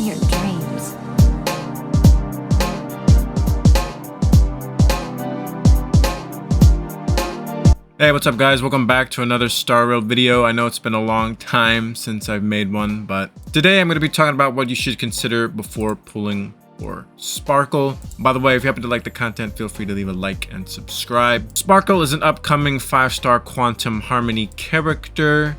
your dreams. Hey, what's up guys? Welcome back to another Star Rail video. I know it's been a long time since I've made one, but today I'm going to be talking about what you should consider before pulling for Sparkle. By the way, if you happen to like the content, feel free to leave a like and subscribe. Sparkle is an upcoming 5-star Quantum Harmony character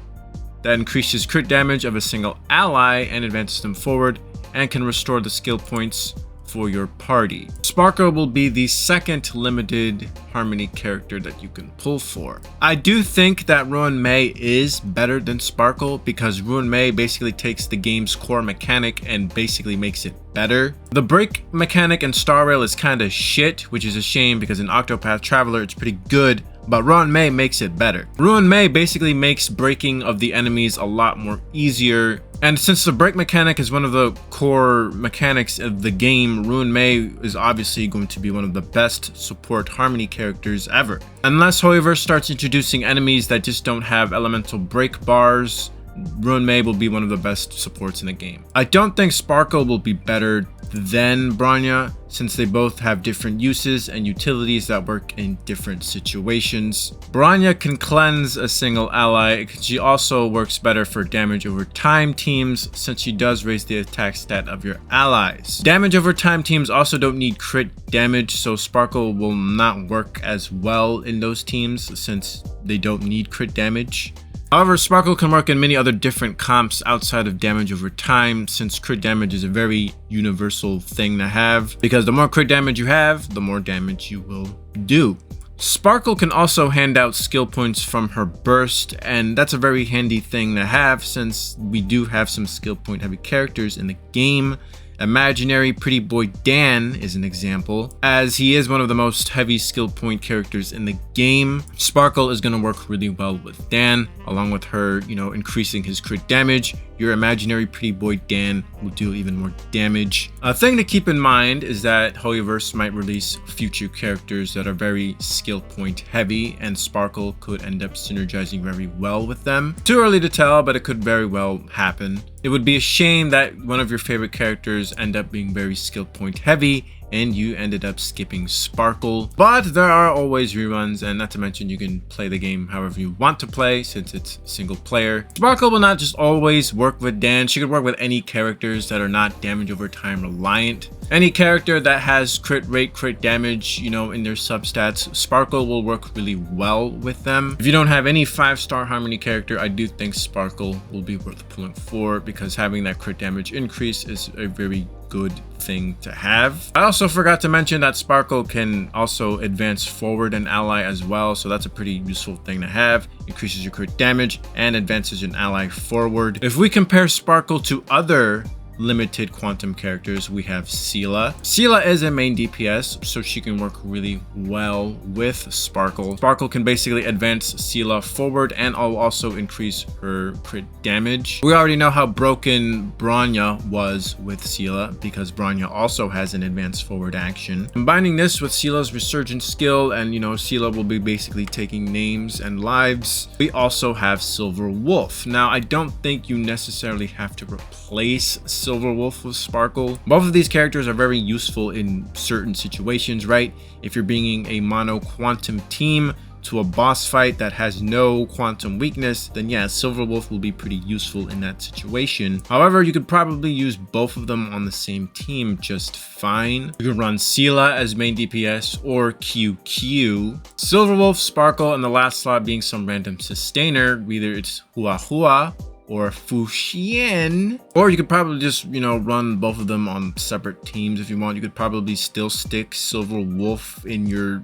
that increases crit damage of a single ally and advances them forward, and can restore the skill points for your party. Sparkle will be the second limited Harmony character that you can pull for. I do think that Ruan Mei is better than Sparkle because Ruan Mei basically takes the game's core mechanic and basically makes it better. The break mechanic in Star Rail is kind of shit, which is a shame because in Octopath Traveler it's pretty good, but Ruan Mei makes it better. Ruan Mei basically makes breaking of the enemies a lot more easier, and since the break mechanic is one of the core mechanics of the game, Ruan Mei is obviously going to be one of the best support Harmony characters ever. Unless HoYoverse starts introducing enemies that just don't have elemental break bars, Ruan Mei will be one of the best supports in the game. I don't think Sparkle will be better than Bronya, since they both have different uses and utilities that work in different situations. Bronya can cleanse a single ally. She also works better for damage over time teams, since she does raise the attack stat of your allies. Damage over time teams also don't need crit damage, so Sparkle will not work as well in those teams since they don't need crit damage. However, Sparkle can work in many other different comps outside of damage over time, since crit damage is a very universal thing to have, because the more crit damage you have, the more damage you will do. Sparkle can also hand out skill points from her burst, and that's a very handy thing to have since we do have some skill point heavy characters in the game. Imaginary Pretty Boy Dan is an example, as he is one of the most heavy skill point characters in the game. Sparkle is going to work really well with Dan, along with her, increasing his crit damage. Your Imaginary Pretty Boy Dan will do even more damage. A thing to keep in mind is that HoYoverse might release future characters that are very skill point heavy, and Sparkle could end up synergizing very well with them. Too early to tell, but it could very well happen. It would be a shame that one of your favorite characters end up being very skill point heavy and you ended up skipping Sparkle. But there are always reruns, and not to mention you can play the game however you want to play since it's single player. Sparkle will not just always work with Dan. She could work with any characters that are not damage over time reliant. Any character that has crit rate, crit damage, in their substats, Sparkle will work really well with them. If you don't have any 5-star Harmony character, I do think Sparkle will be worth pulling for, because having that crit damage increase is a very good thing to have. I also forgot to mention that Sparkle can also advance forward an ally as well, so that's a pretty useful thing to have. Increases your crit damage and advances an ally forward. If we compare Sparkle to other limited quantum characters, we have Seela. Seela is a main DPS, so she can work really well with Sparkle. Sparkle can basically advance Seela forward and also increase her crit damage. We already know how broken Bronya was with Seela, because Bronya also has an advanced forward action. Combining this with Seela's resurgent skill, and Seela will be basically taking names and lives. We also have Silver Wolf. Now, I don't think you necessarily have to replace Silver Wolf with Sparkle. Both of these characters are very useful in certain situations, right? If you're bringing a mono quantum team to a boss fight that has no quantum weakness, then yeah, Silver Wolf will be pretty useful in that situation. However, you could probably use both of them on the same team just fine. You could run Seela as main DPS or QQ. Silver Wolf, Sparkle, and the last slot being some random sustainer, either it's Hua or Fu-petrascyll, or you could probably just run both of them on separate teams if you want. You could probably still stick Silver Wolf in your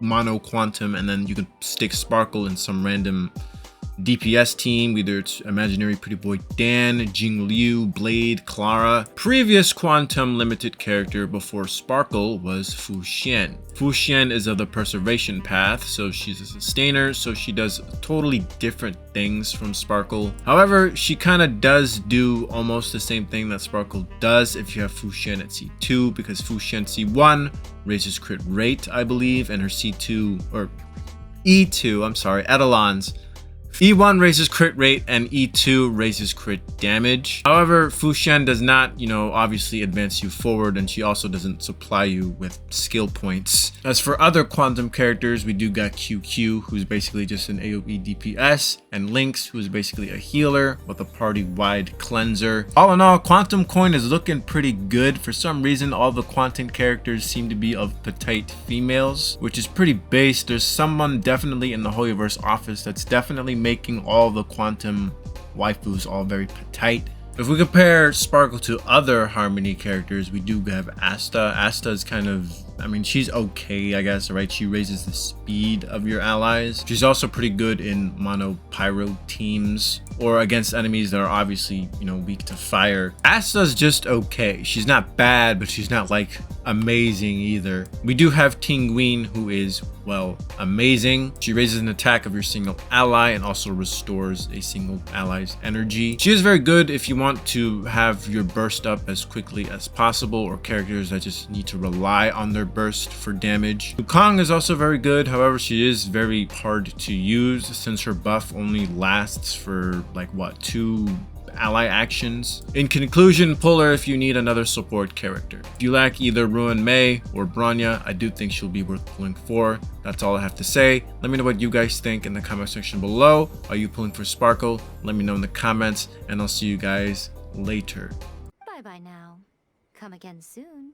mono quantum, and then you could stick Sparkle in some random DPS team, either it's Imaginary Pretty Boy Dan, Jing Liu, Blade, Clara. Previous quantum limited character before Sparkle was Fu-petrascyll. Fu-petrascyll is of the preservation path, so she's a sustainer, so she does totally different things from Sparkle. However, she kind of does do almost the same thing that Sparkle does if you have Fu-petrascyll at C2, because Fu-petrascyll C1 raises crit rate, I believe, and her C2 or E2, I'm sorry, Edelon's E1 raises crit rate and E2 raises crit damage. However, Fu-Shen does not, obviously advance you forward, and she also doesn't supply you with skill points. As for other quantum characters, we do got QQ, who's basically just an AoE DPS, and Lynx, who's basically a healer with a party-wide cleanser. All in all, Quantum Coin is looking pretty good. For some reason, all the quantum characters seem to be of petite females, which is pretty base. There's someone definitely in the HoYoverse office that's definitely making all the quantum waifus all very petite. If we compare Sparkle to other Harmony characters, we do have Asta. Asta is kind of, she's okay, I guess, right? She raises the speed of your allies. She's also pretty good in mono pyro teams or against enemies that are obviously, weak to fire. Asta's just okay. She's not bad, but she's not like amazing either. We do have Tinguine, who is, well, amazing. She raises an attack of your single ally and also restores a single ally's energy. She is very good if you want to have your burst up as quickly as possible, or characters that just need to rely on their burst for damage. Wukong is also very good. However, she is very hard to use since her buff only lasts for like what, 2 ally actions. In conclusion, pull her if you need another support character. If you lack either Ruan Mei or Bronya, I do think she'll be worth pulling for. That's all I have to say. Let me know what you guys think in the comment section below. Are you pulling for Sparkle? Let me know in the comments, and I'll see you guys later. Bye bye now. Come again soon.